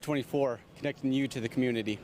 24, connecting you to the community.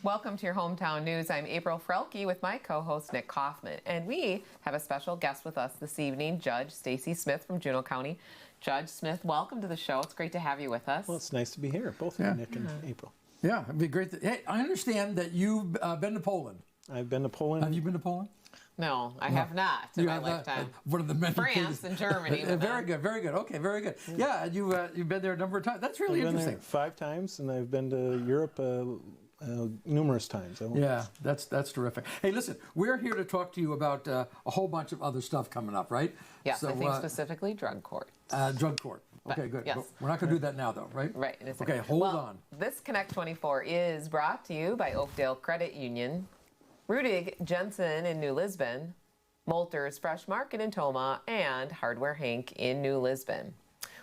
Welcome to your Hometown News. I'm April Frelke with my co-host Nick Kaufman, and we have a special guest with us this evening, Judge Stacy Smith from Juneau County. Judge Smith, welcome to the show. It's great to have you with us. Well, it's nice to be here, both of you, Nick and April. Yeah, it'd be great. Hey, I understand that you've been to Poland. I've been to Poland. Have you been to Poland? No, I have not in my lifetime. One of the many France and Germany. Very good, very good. Okay, very good. Yeah, you've been there a number of times. That's really I've been interesting. there 5 times, and I've been to Europe numerous times. Yeah, that's terrific. Hey, listen, we're here to talk to you about a whole bunch of other stuff coming up, right? Yes, so, I think specifically drug court. Drug court. Okay, good. Yes. We're not going to do that now, though, right? Right. Okay, hold on. This Connect 24 is brought to you by Oakdale Credit Union, Rudig Jensen in New Lisbon, Molter's Fresh Market in Tomah, and Hardware Hank in New Lisbon.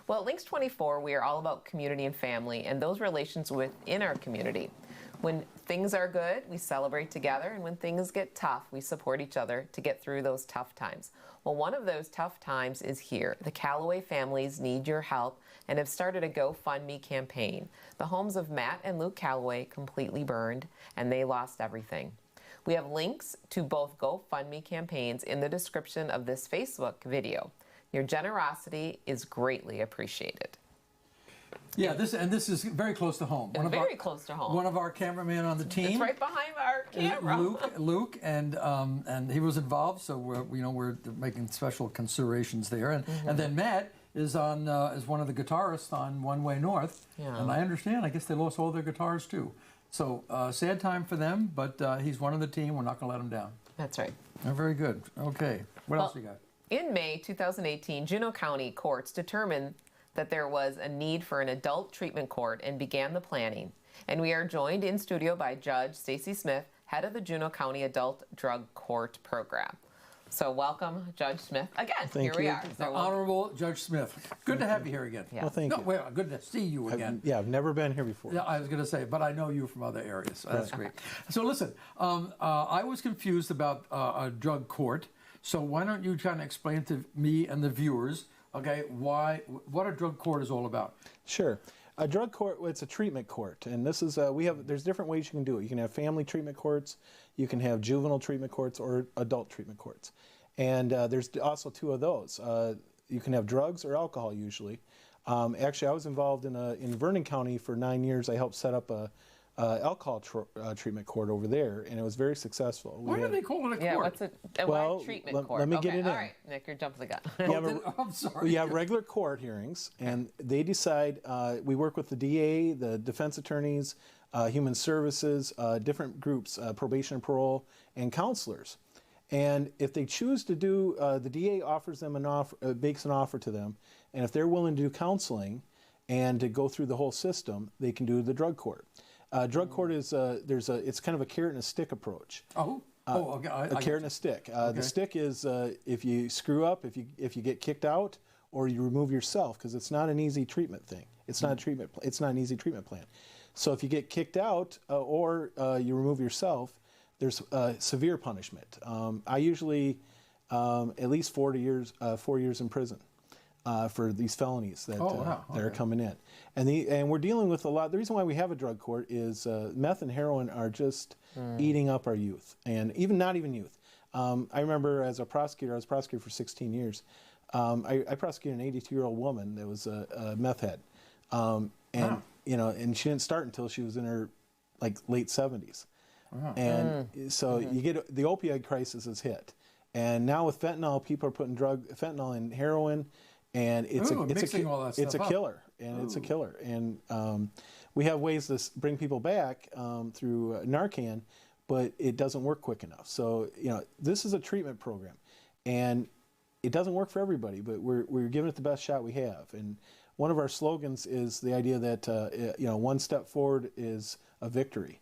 Well, at Lynxx 24, we are all about community and family and those relations within our community. When things are good, we celebrate together, and when things get tough, we support each other to get through those tough times. Well, one of those tough times is here. The Calloway families need your help and have started a GoFundMe campaign. The homes of Matt and Luke Calloway completely burned, and they lost everything. We have links to both GoFundMe campaigns in the description of this Facebook video. Your generosity is greatly appreciated. Yeah, this is very close to home. Very close to home. One of our cameramen on the team. It's right behind our camera. Luke, and he was involved, so we're making special considerations there. And then Matt is one of the guitarists on One Way North. Yeah. And I understand. I guess they lost all their guitars too. So sad time for them, but he's one of the team. We're not going to let him down. That's right. Oh, very good. Okay. What else you got? In May 2018, Juneau County courts determined that there was a need for an adult treatment court and began the planning. And we are joined in studio by Judge Stacy Smith, head of the Juneau County Adult Drug Court Program. So welcome, Judge Smith. Again, Thank here you. we are. So Honorable Judge Smith. Good to have you here again. Yeah. Well, thank you. Well, good to see you again. I've never been here before. Yeah, I was going to say, but I know you from other areas. So that's great. So listen, I was confused about a drug court. So why don't you try to explain to me and the viewers, okay, what a drug court is all about? Sure. A drug court, it's a treatment court, and this is there's different ways you can do it. You can have family treatment courts, you can have juvenile treatment courts, or adult treatment courts. And there's also 2 of those. You can have drugs or alcohol usually. Actually, I was involved in Vernon County for 9 years. I helped set up a alcohol treatment court over there, and it was very successful. Why do they call it a court? yeah, what's a why treatment court? Let me get it in. All right, Nick, you're jumping the gun. I'm sorry. We have regular court hearings, and they decide. We work with the DA, the defense attorneys, human services, different groups, probation and parole, and counselors. And if they choose to do, the DA offers them an offer, makes an offer to them, and if they're willing to do counseling and to go through the whole system, they can do the drug court. Drug court is it's kind of a carrot and a stick approach. Okay. A carrot and a stick. The stick is if you screw up, if you get kicked out, or you remove yourself, because it's not an easy treatment thing. It's not a treatment. It's not an easy treatment plan. So if you get kicked out or you remove yourself, there's severe punishment. I usually at least 4 years in prison for these felonies that are coming in, and we're dealing with a lot. The reason why we have a drug court is meth and heroin are just eating up our youth, and not even youth. I remember as a prosecutor, I was a prosecutor for 16 years. I prosecuted an 82-year-old woman that was a meth head, and she didn't start until she was in her late 70s. And so you get the opioid crisis has hit, and now with fentanyl, people are putting fentanyl in heroin, and it's a killer, and it's a killer. And we have ways to bring people back through Narcan, but it doesn't work quick enough. So this is a treatment program, and it doesn't work for everybody, but we're giving it the best shot we have. And one of our slogans is the idea that one step forward is a victory.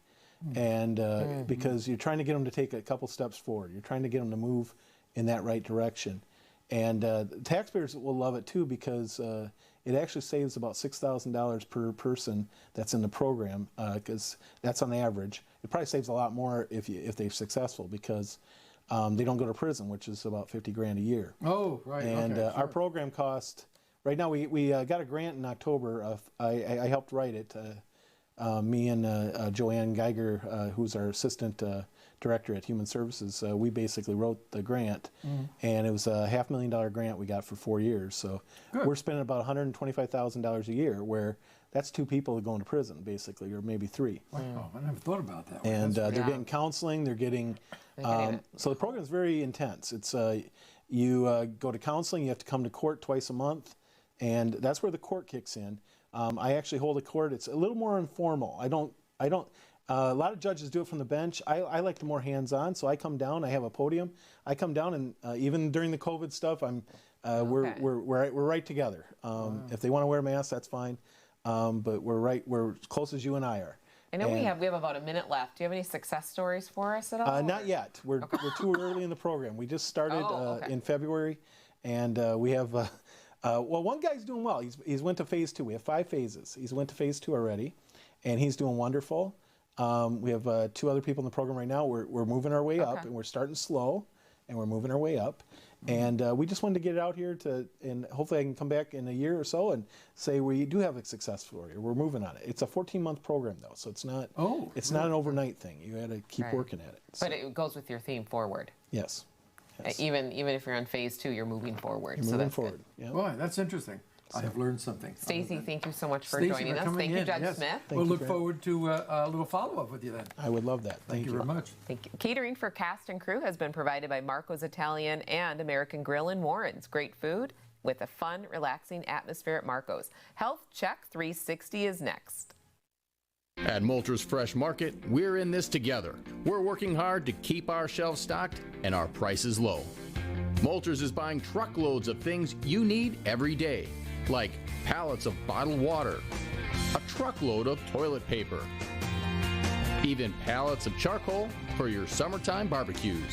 And because you're trying to get them to take a couple steps forward, you're trying to get them to move in that right direction. And taxpayers will love it too, because it actually saves about $6,000 per person that's in the program, because that's on the average. It probably saves a lot more if they're successful, because they don't go to prison, which is about 50 grand a year. Oh, right. And okay, our program cost, right now we got a grant in October. I helped write it. Me and Joanne Geiger, who's our assistant director at Human Services, we basically wrote the grant, and it was a $500,000 grant we got for 4 years. So Good. we're spending about $125,000 a year, where that's 2 people going to prison, basically, or maybe 3. Wow, I never thought about that. And they're getting counseling, they're getting, so the program is very intense. It's, you go to counseling, you have to come to court twice a month, and that's where the court kicks in. I actually hold a court. It's a little more informal. A lot of judges do it from the bench. I like the more hands-on, so I come down. I have a podium. I come down, and even during the COVID stuff, we're right together. If they want to wear a mask, that's fine. But we're as close as you and I are. I know we have about a minute left. Do you have any success stories for us at all? Not yet. We're too early in the program. We just started in February, and we have. Well, one guy's doing well. He's went to phase 2. We have 5 phases. He's went to phase 2 already, and he's doing wonderful. We have 2 other people in the program right now. We're moving our way up, and we're starting slow, and we're moving our way up. And we just wanted to get it out here and hopefully I can come back in a year or so and say we do have a success story. We're moving on it. It's a 14-month program though, so it's not. Not an overnight thing. You got to keep working at it. So. But it goes with your theme forward. Yes. Yes. Even if you're on phase 2, you're moving forward. You're moving forward. Yeah. Boy, that's interesting. I have learned something. Stacy, thank you so much for Stacey, joining for us. coming Thank you, in, Judge yes. Smith. We'll look forward to a little follow-up with you then. I would love that. Thank you very much. Thank you. Catering for cast and crew has been provided by Marco's Italian and American Grill in Warrens. Great food with a fun, relaxing atmosphere at Marco's. Healthcheck 360 is next. At Moulters Fresh Market, we're in this together. We're working hard to keep our shelves stocked and our prices low. Moulters is buying truckloads of things you need every day, like pallets of bottled water, a truckload of toilet paper, even pallets of charcoal for your summertime barbecues.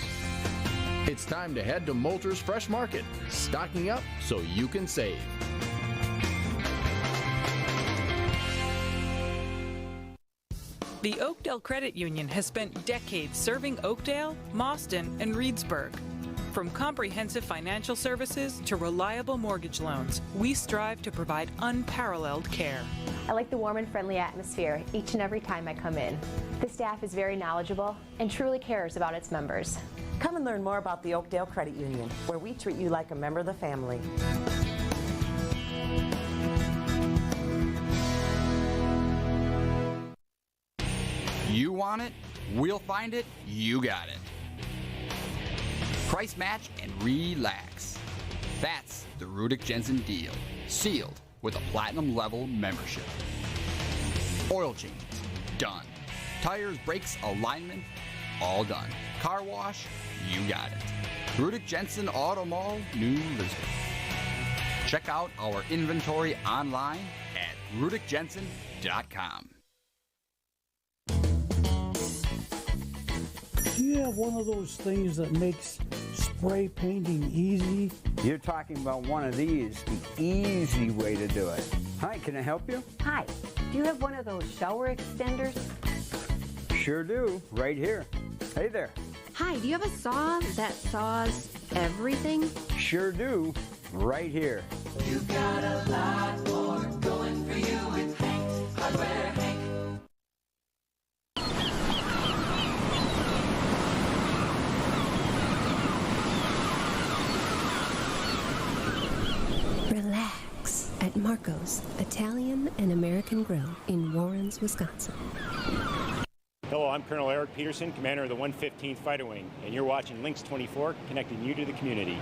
It's time to head to Moulters Fresh Market, stocking up so you can save. The Oakdale Credit Union has spent decades serving Oakdale, Mauston, and Reedsburg. From comprehensive financial services to reliable mortgage loans, we strive to provide unparalleled care. I like the warm and friendly atmosphere each and every time I come in. The staff is very knowledgeable and truly cares about its members. Come and learn more about the Oakdale Credit Union, where we treat you like a member of the family. You want it, we'll find it, you got it. Price match and relax. That's the Rudick Jensen deal, sealed with a platinum level membership. Oil changes, done. Tires, brakes, alignment, all done. Car wash, you got it. Rudick Jensen Auto Mall, New Lisbon. Check out our inventory online at rudickjensen.com. Do you have one of those things that makes spray painting easy? You're talking about one of these, the easy way to do it. Hi, can I help you? Hi, do you have one of those shower extenders? Sure do, right here. Hey there. Hi, do you have a saw that saws everything? Sure do, right here. You got a lot more going for you with Hank, Hardware Hank. Relax at Marco's Italian and American Grill in Warrens, Wisconsin. Hello, I'm Colonel Eric Peterson, commander of the 115th Fighter Wing, and you're watching Lynxx 24, connecting you to the community.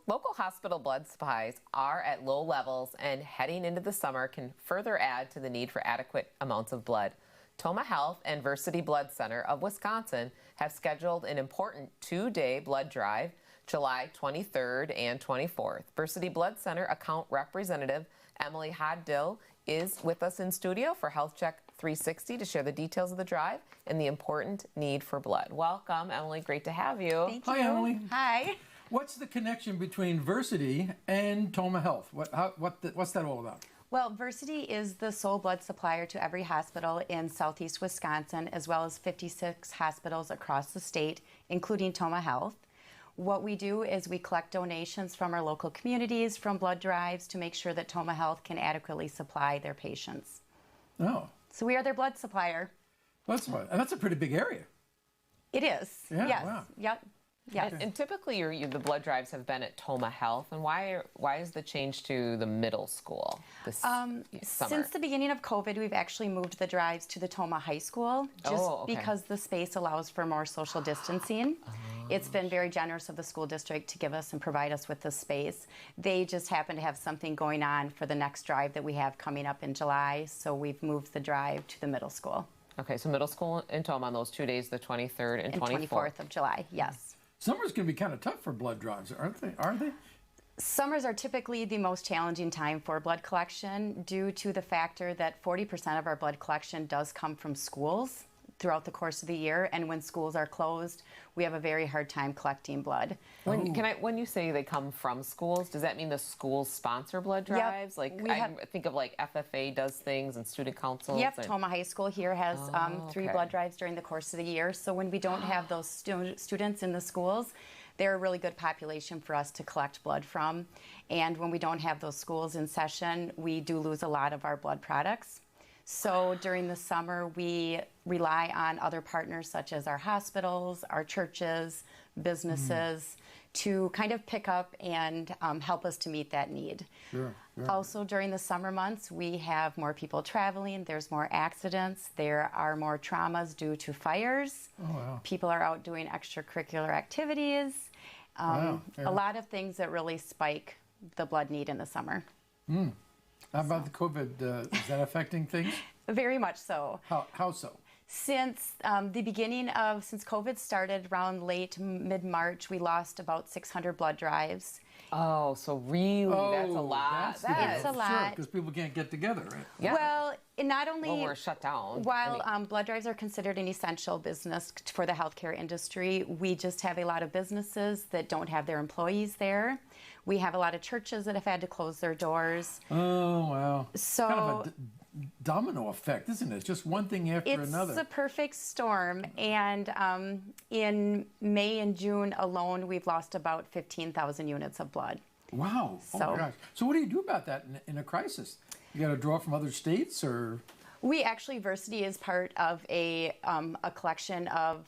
Local hospital blood supplies are at low levels, and heading into the summer can further add to the need for adequate amounts of blood. Tomah Health and Versiti Blood Center of Wisconsin have scheduled an important 2-day blood drive, July 23rd and 24th. Versiti Blood Center account representative Emalea Cogdill is with us in studio for Healthcheck 360 to share the details of the drive and the important need for blood. Welcome, Emily. Great to have you. Thank you. Hi, Emily. Hi. What's the connection between Versiti and Tomah Health? What's that all about? Well, Versiti is the sole blood supplier to every hospital in southeast Wisconsin, as well as 56 hospitals across the state, including Tomah Health. What we do is we collect donations from our local communities, from blood drives, to make sure that Tomah Health can adequately supply their patients. Oh. So we are their blood supplier. Blood supplier. And that's a pretty big area. It is. Yeah, yes. wow. Yep. Yes. And typically the blood drives have been at Tomah Health. And why is the change to the middle school this summer? Since the beginning of COVID, we've actually moved the drives to the Tomah High School, just because the space allows for more social distancing. It's been very generous of the school district to give us and provide us with this space. They just happen to have something going on for the next drive that we have coming up in July, so we've moved the drive to the middle school. Okay, so middle school in Tomah on those 2 days, the 23rd and 24th of July, yes. Summer's going to be kind of tough for blood drives, aren't they? Summers are typically the most challenging time for blood collection due to the factor that 40% of our blood collection does come from schools throughout the course of the year, and when schools are closed, we have a very hard time collecting blood. When you say they come from schools, does that mean the schools sponsor blood drives? Yep. Like I think of like FFA does things and student councils. Yep, Tomah High School here has 3 blood drives during the course of the year. So when we don't have those students in the schools, they're a really good population for us to collect blood from. And when we don't have those schools in session, we do lose a lot of our blood products. So during the summer, we rely on other partners such as our hospitals, our churches, businesses to kind of pick up and help us to meet that need. Sure. Also during the summer months, we have more people traveling, there's more accidents, there are more traumas due to fires. Oh, wow. People are out doing extracurricular activities. A lot of things that really spike the blood need in the summer. How about the COVID? Is that affecting things? Very much so. How so? Since since COVID started around mid-March, we lost about 600 blood drives. Oh, so really, that's a lot. It's a lot. Sure, because people can't get together, right? Yeah. Well, not only we're shut down. While blood drives are considered an essential business for the healthcare industry, we just have a lot of businesses that don't have their employees there. We have a lot of churches that have had to close their doors. Oh, wow. So kind of a domino effect, isn't it? Just one thing after another. It's a perfect storm. And in May and June alone, we've lost about 15,000 units of blood. Wow. Oh my gosh. So what do you do about that in a crisis? You got to draw from other states, or? We actually, Versiti is part of a collection of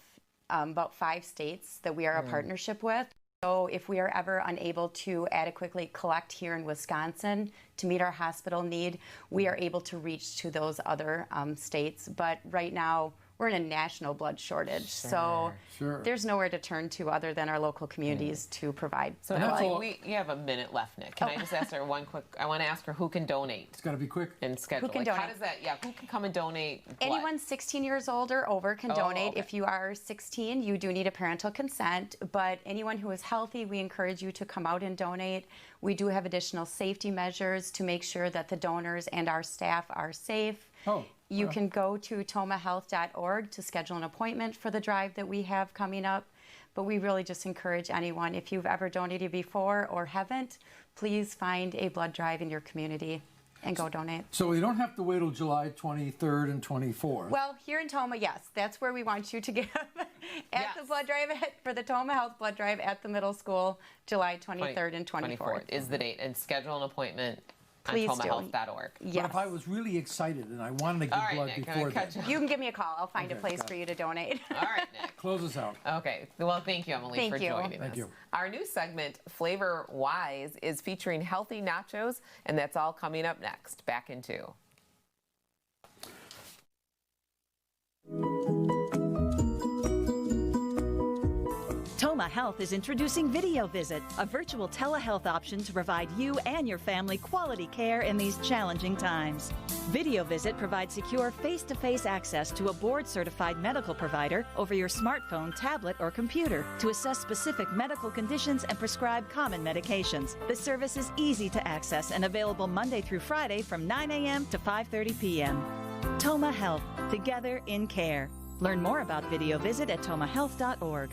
about 5 states that we are a partnership with. So if we are ever unable to adequately collect here in Wisconsin to meet our hospital need, we are able to reach to those other states. But right now, we're in a national blood shortage. So there's nowhere to turn to other than our local communities to provide. So we have a minute left, Nick. Can I just ask her one quick, I want to ask her who can donate. It's got to be quick. And schedule. Who can donate? How does that, who can come and donate blood? Anyone 16 years old or over can donate. If you are 16, you do need a parental consent, but anyone who is healthy, we encourage you to come out and donate. We do have additional safety measures to make sure that the donors and our staff are safe. You can go to tomahhealth.org to schedule an appointment for the drive that we have coming up. But we really just encourage anyone, if you've ever donated before or haven't, please find a blood drive in your community and go donate. So you don't have to wait till July 23rd and 24th. Well, here in Tomah, yes. That's where we want you to give at the blood drive for the Tomah Health blood drive at the middle school, July 23rd and 24th. Is the date. And schedule an appointment. Please on tomahhealth.org. Yes. But if I was really excited and I wanted to give blood before that. You can give me a call. I'll find a place for you to donate. All right, Nick. Close us out. Okay. Well, thank you, Emily, for joining us. Thank you. Our new segment, Flavor Wise, is featuring healthy nachos, and that's all coming up next. Back in 2. Tomah Health is introducing Video Visit, a virtual telehealth option to provide you and your family quality care in these challenging times. Video Visit provides secure face-to-face access to a board-certified medical provider over your smartphone, tablet, or computer to assess specific medical conditions and prescribe common medications. The service is easy to access and available Monday through Friday from 9 a.m. to 5:30 p.m. Tomah Health, together in care. Learn more about Video Visit at tomahhealth.org.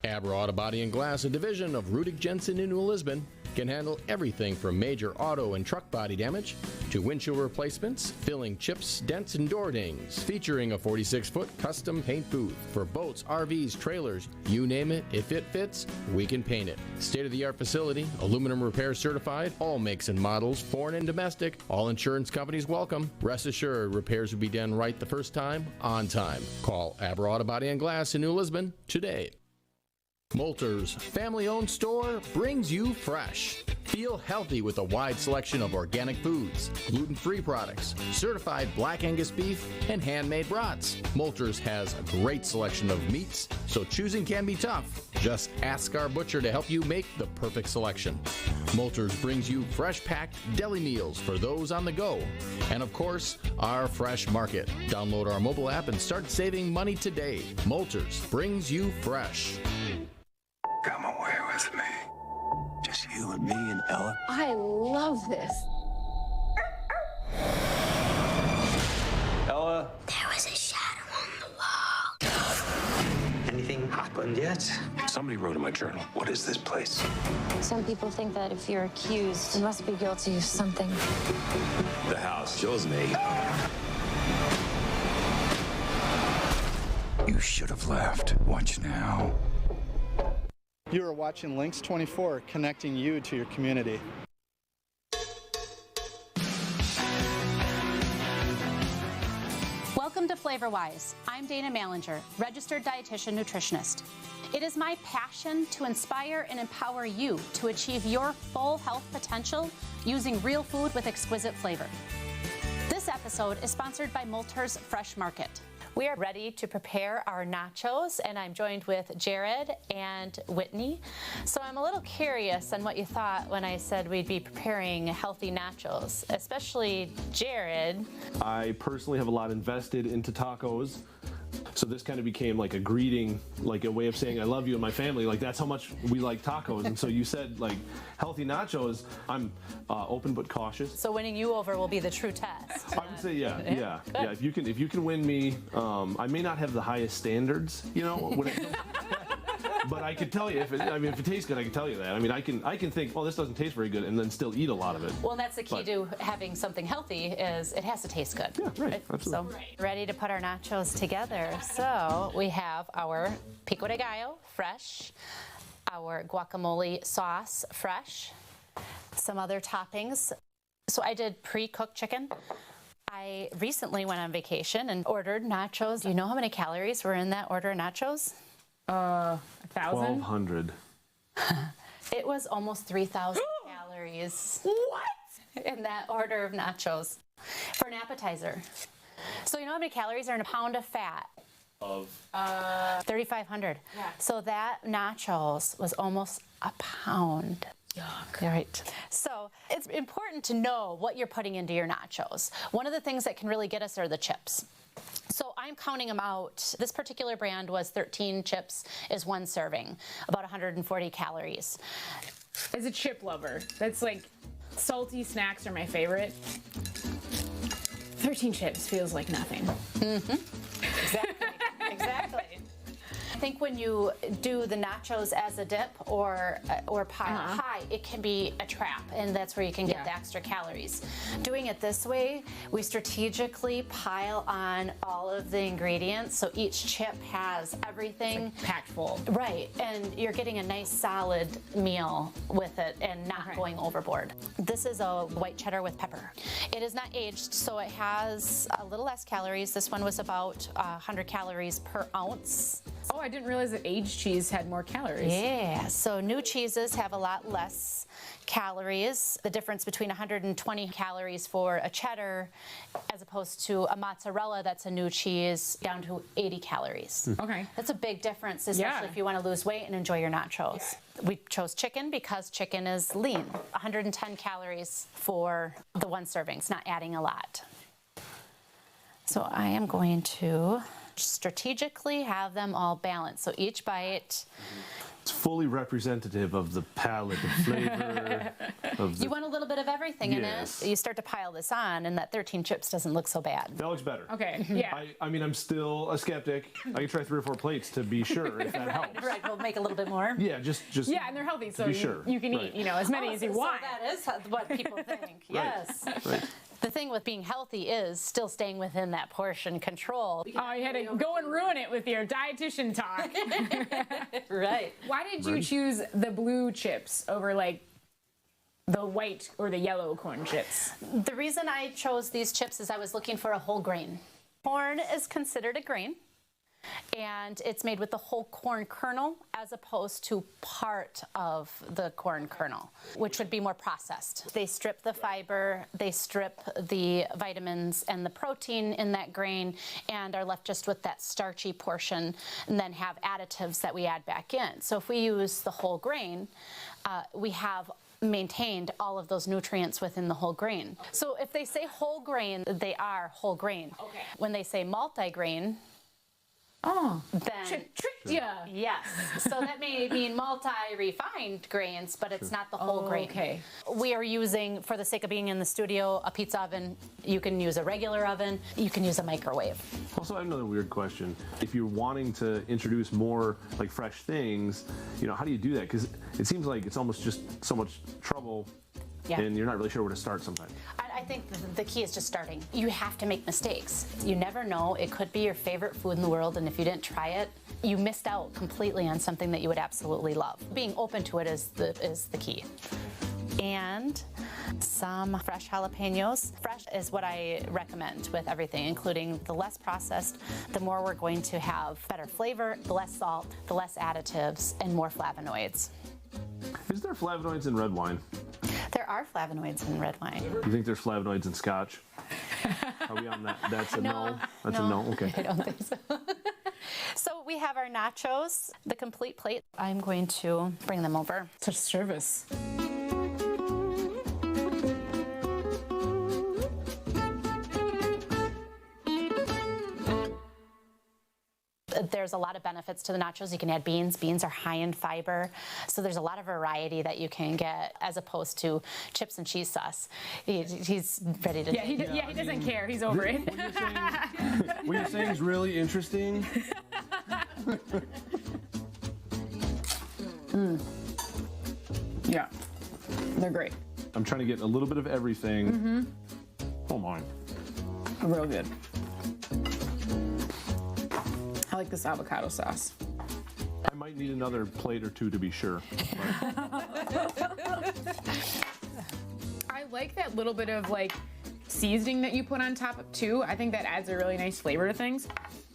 Abra Auto Body and Glass, a division of Rudig Jensen in New Lisbon, can handle everything from major auto and truck body damage to windshield replacements, filling chips, dents, and door dings, featuring a 46-foot custom paint booth for boats, RVs, trailers, you name it. If it fits, we can paint it. State-of-the-art facility, aluminum repair certified, all makes and models, foreign and domestic, all insurance companies welcome. Rest assured, repairs will be done right the first time, on time. Call Abra Auto Body and Glass in New Lisbon today. Moulter's family-owned store brings you fresh. Feel healthy with a wide selection of organic foods, gluten-free products, certified Black Angus beef, and handmade brats. Moulter's has a great selection of meats, so choosing can be tough. Just ask our butcher to help you make the perfect selection. Moulter's brings you fresh-packed deli meals for those on the go. And of course, our fresh market. Download our mobile app and start saving money today. Moulter's brings you fresh. Come away with me. Just you and me and Ella. I love this. Ella? There was a shadow on the wall. Anything happened yet? Somebody wrote in my journal. What is this place? Some people think that if you're accused, you must be guilty of something. The house shows me. You should have left. Watch now. You are watching Lynxx 24, connecting you to your community. Welcome to FlavorWise. I'm Dana Malinger, registered dietitian nutritionist. It is my passion to inspire and empower you to achieve your full health potential using real food with exquisite flavor. This episode is sponsored by Moulter's Fresh Market. We are ready to prepare our nachos, and I'm joined with Jared and Whitney. So I'm a little curious on what you thought when I said we'd be preparing healthy nachos, especially Jared. I personally have a lot invested into tacos. So this kind of became like a greeting, like a way of saying I love you and my family. Like that's how much we like tacos. And so you said like healthy nachos. I'm open but cautious. So winning you over will be the true test. I would say yeah. If you can win me, I may not have the highest standards, you know, when it comes. But I could tell you if it tastes good, I can tell you that. I mean, I can think, oh, this doesn't taste very good, and then still eat a lot of it. Well, that's the key to having something healthy is it has to taste good. Yeah, right. Absolutely. So ready to put our nachos together. So we have our pico de gallo fresh, our guacamole sauce fresh, some other toppings. So I did pre-cooked chicken. I recently went on vacation and ordered nachos. Do you know how many calories were in that order of nachos? 1,000? 1,200. It was almost 3,000 calories. What? In that order of nachos for an appetizer. So you know how many calories are in a pound of fat? Of 3,500. Yeah. So that nachos was almost a pound. Yuck. Right. So it's important to know what you're putting into your nachos. One of the things that can really get us are the chips. So I'm counting them out. This particular brand was 13 chips is one serving, about 140 calories. As a chip lover, that's like salty snacks are my favorite. 13 chips feels like nothing. Exactly. I think when you do the nachos as a dip or pile high, it can be a trap, and that's where you can get the extra calories. Doing it this way, we strategically pile on all of the ingredients, so each chip has everything. Like packed full. Right, and you're getting a nice solid meal with it and not going overboard. This is a white cheddar with pepper. It is not aged, so it has a little less calories. This one was about 100 calories per ounce. Oh, I didn't realize that aged cheese had more calories. Yeah, so new cheeses have a lot less calories. The difference between 120 calories for a cheddar as opposed to a mozzarella that's a new cheese down to 80 calories. Okay. That's a big difference, especially if you want to lose weight and enjoy your nachos. We chose chicken because chicken is lean. 110 calories for the one serving. It's not adding a lot. So I am going to strategically have them all balanced. So each bite... It's fully representative of the palate, the flavor. You want a little bit of everything in it. You start to pile this on, and that 13 chips doesn't look so bad. That looks better. Okay, yeah. I mean, I'm still a skeptic. I can try 3 or 4 plates to be sure if that helps. Right, we'll make a little bit more. Yeah, just yeah, and they're healthy, so be sure. you can eat, as many as you want. So that is what people think. Yes. Right. The thing with being healthy is still staying within that portion control. Oh, you had to go and ruin it with your dietitian talk. Right. Why did you choose the blue chips over like the white or the yellow corn chips? The reason I chose these chips is I was looking for a whole grain. Corn is considered a grain, and it's made with the whole corn kernel as opposed to part of the corn kernel, which would be more processed. They strip the fiber, they strip the vitamins and the protein in that grain, and are left just with that starchy portion, and then have additives that we add back in. So if we use the whole grain, we have maintained all of those nutrients within the whole grain. So if they say whole grain, they are whole grain. Okay. When they say multigrain, then tricked ya. Yes. So that may mean multi-refined grains, but it's not the whole grain. Okay. We are using, for the sake of being in the studio, a pizza oven. You can use a regular oven. You can use a microwave. Also, I have another weird question. If you're wanting to introduce more like fresh things, how do you do that? Because it seems like it's almost just so much trouble. Yeah. And you're not really sure where to start sometimes. I think the key is just starting. You have to make mistakes. You never know. It could be your favorite food in the world, and if you didn't try it, you missed out completely on something that you would absolutely love. Being open to it is the key. And some fresh jalapenos. Fresh is what I recommend with everything, including the less processed, the more we're going to have better flavor, the less salt, the less additives, and more flavonoids. Is there flavonoids in red wine? There are flavonoids in red wine. You think there's flavonoids in scotch? Are we on that? That's a no. That's a no. Okay. I don't think so. So we have our nachos, the complete plate. I'm going to bring them over. Such service. There's a lot of benefits to the nachos. You can add beans. Beans are high in fiber. So there's a lot of variety that you can get as opposed to chips and cheese sauce. He's ready to... Yeah, he doesn't care. He's over it. What you're saying is really interesting. Yeah, they're great. I'm trying to get a little bit of everything. Mm-hmm. Oh my. Real good. I like this avocado sauce. I might need another plate or two to be sure. I like that little bit of like seasoning that you put on top too. I think that adds a really nice flavor to things.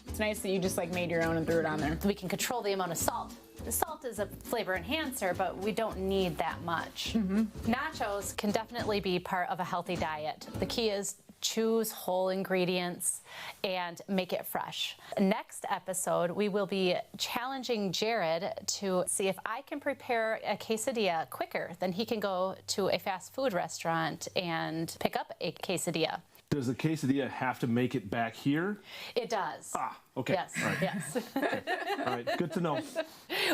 It's nice that you just like made your own and threw it on there. We can control the amount of salt. The salt is a flavor enhancer, but we don't need that much. Mm-hmm. Nachos can definitely be part of a healthy diet. The key is choose whole ingredients and make it fresh. Next episode, we will be challenging Jared to see if I can prepare a quesadilla quicker than he can go to a fast food restaurant and pick up a quesadilla. Does the quesadilla have to make it back here? It does. Ah, okay. Yes, all right. yes. Okay. All right, good to know.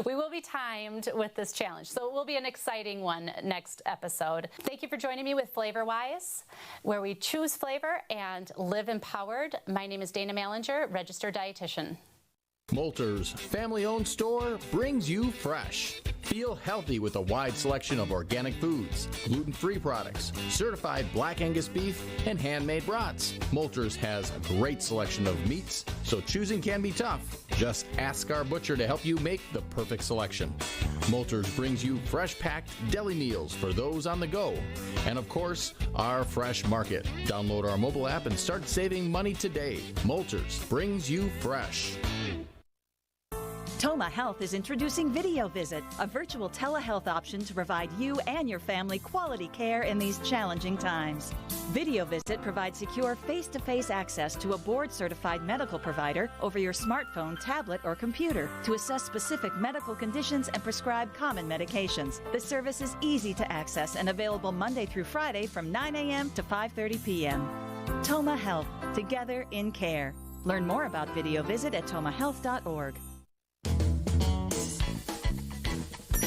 We will be timed with this challenge, so it will be an exciting one next episode. Thank you for joining me with Flavor Wise, where we choose flavor and live empowered. My name is Dana Malinger, registered dietitian. Moulter's family-owned store brings you fresh. Feel healthy with a wide selection of organic foods, gluten-free products, certified Black Angus beef, and handmade brats. Moulter's has a great selection of meats, so choosing can be tough. Just ask our butcher to help you make the perfect selection. Moulter's brings you fresh-packed deli meals for those on the go. And of course, our fresh market. Download our mobile app and start saving money today. Moulter's brings you fresh. Tomah Health is introducing Video Visit, a virtual telehealth option to provide you and your family quality care in these challenging times. Video Visit provides secure face-to-face access to a board-certified medical provider over your smartphone, tablet, or computer to assess specific medical conditions and prescribe common medications. The service is easy to access and available Monday through Friday from 9 a.m. to 5:30 p.m. Tomah Health, together in care. Learn more about Video Visit at tomahhealth.org.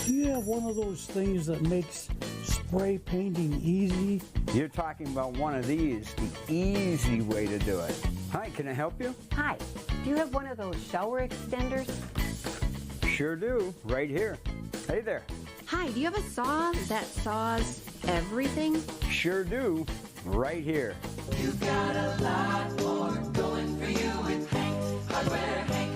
Do you have one of those things that makes spray painting easy? You're talking about one of these, the easy way to do it. Hi, can I help you? Hi, do you have one of those shower extenders? Sure do, right here. Hey there. Hi, do you have a saw that saws everything? Sure do, right here. You got a lot more going for you with Hank, Hardware Hank.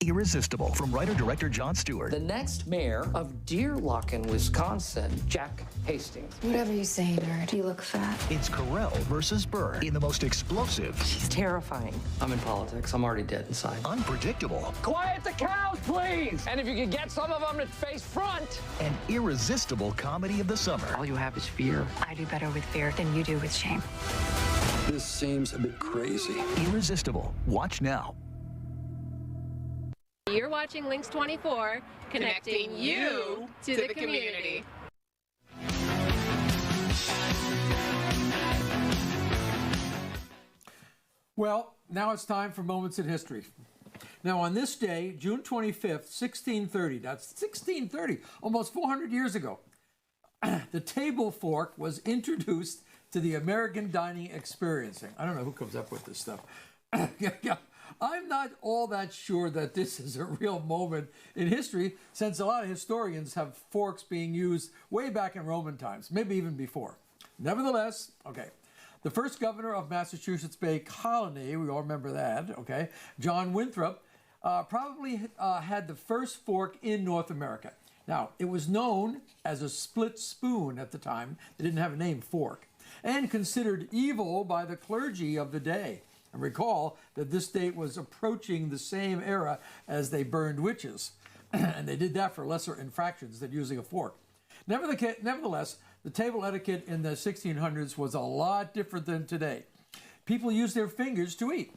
Irresistible from writer-director Jon Stewart. The next mayor of Deerlocken, Wisconsin, Jack Hastings. Whatever you say, nerd. You look fat. It's Carell versus Burr in the most explosive. She's terrifying. I'm in politics. I'm already dead inside. Unpredictable. Quiet the cows, please! And if you could get some of them to face front. An irresistible comedy of the summer. All you have is fear. I do better with fear than you do with shame. This seems a bit crazy. Irresistible. Watch now. You're watching Lynxx 24, connecting you to the community. Well, now it's time for Moments in History. Now, on this day, June 25th, 1630, that's 1630, almost 400 years ago, the table fork was introduced to the American dining experience. I don't know who comes up with this stuff. Yeah. I'm not all that sure that this is a real moment in history, since a lot of historians have forks being used way back in Roman times, maybe even before. Nevertheless, okay, the first governor of Massachusetts Bay Colony, we all remember that, okay, John Winthrop, probably had the first fork in North America. Now, it was known as a split spoon at the time. They didn't have a name, fork, and considered evil by the clergy of the day. And recall that this date was approaching the same era as they burned witches. And they did that for lesser infractions than using a fork. Nevertheless, the table etiquette in the 1600s was a lot different than today. People used their fingers to eat.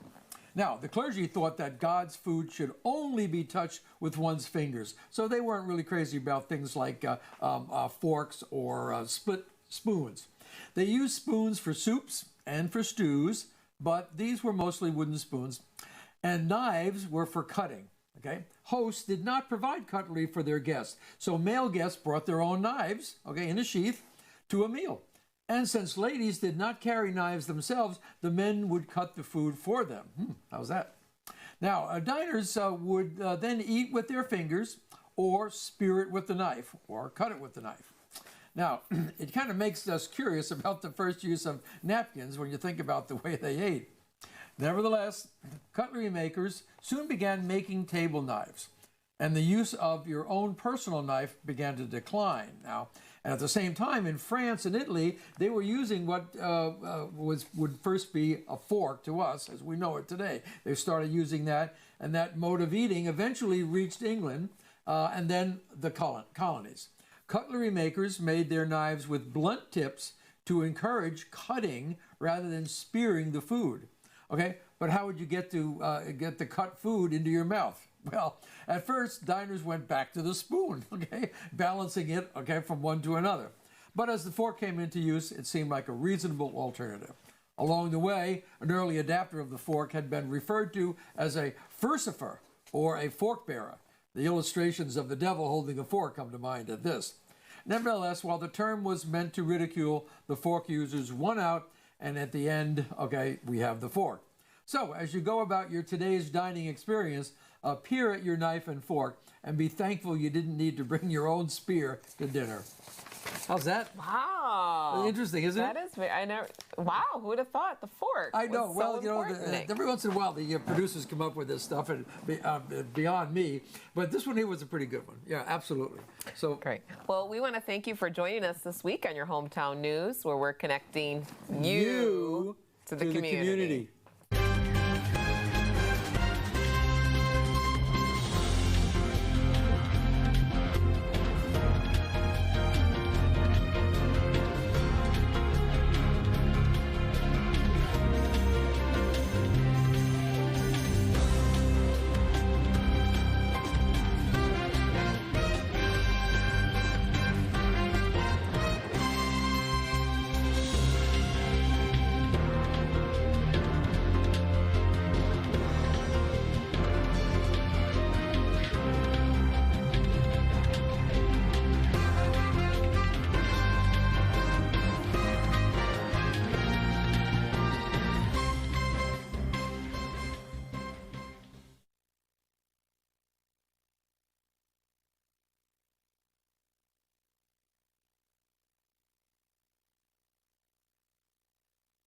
Now, the clergy thought that God's food should only be touched with one's fingers, so they weren't really crazy about things like forks or split spoons. They used spoons for soups and for stews, but these were mostly wooden spoons, and knives were for cutting, okay? Hosts did not provide cutlery for their guests, so male guests brought their own knives, okay, in a sheath, to a meal. And since ladies did not carry knives themselves, the men would cut the food for them. How's that? Now, diners would then eat with their fingers, or spear it with the knife, or cut it with the knife. Now, it kind of makes us curious about the first use of napkins when you think about the way they ate. Nevertheless, cutlery makers soon began making table knives, and the use of your own personal knife began to decline. Now, and at the same time, in France and Italy, they were using what would first be a fork to us as we know it today. They started using that, and that mode of eating eventually reached England and then the colonies. Cutlery makers made their knives with blunt tips to encourage cutting rather than spearing the food. Okay, but how would you get the cut food into your mouth? Well, at first, diners went back to the spoon, okay, balancing it, okay, from one to another. But as the fork came into use, it seemed like a reasonable alternative. Along the way, an early adapter of the fork had been referred to as a furcifer, or a fork bearer. The illustrations of the devil holding a fork come to mind at this. Nevertheless, while the term was meant to ridicule, the fork users won out, and at the end, okay, we have the fork. So, as you go about your today's dining experience, peer at your knife and fork and be thankful you didn't need to bring your own spear to dinner. How's that? Wow. Interesting, isn't it? That is, I never, wow, who would have thought the fork? I know. Was well, so you know, important. every once in a while the producers come up with this stuff and beyond me, but this one here was a pretty good one. Yeah, absolutely. So great. Well, we want to thank you for joining us this week on your Hometown News, where we're connecting you to the community.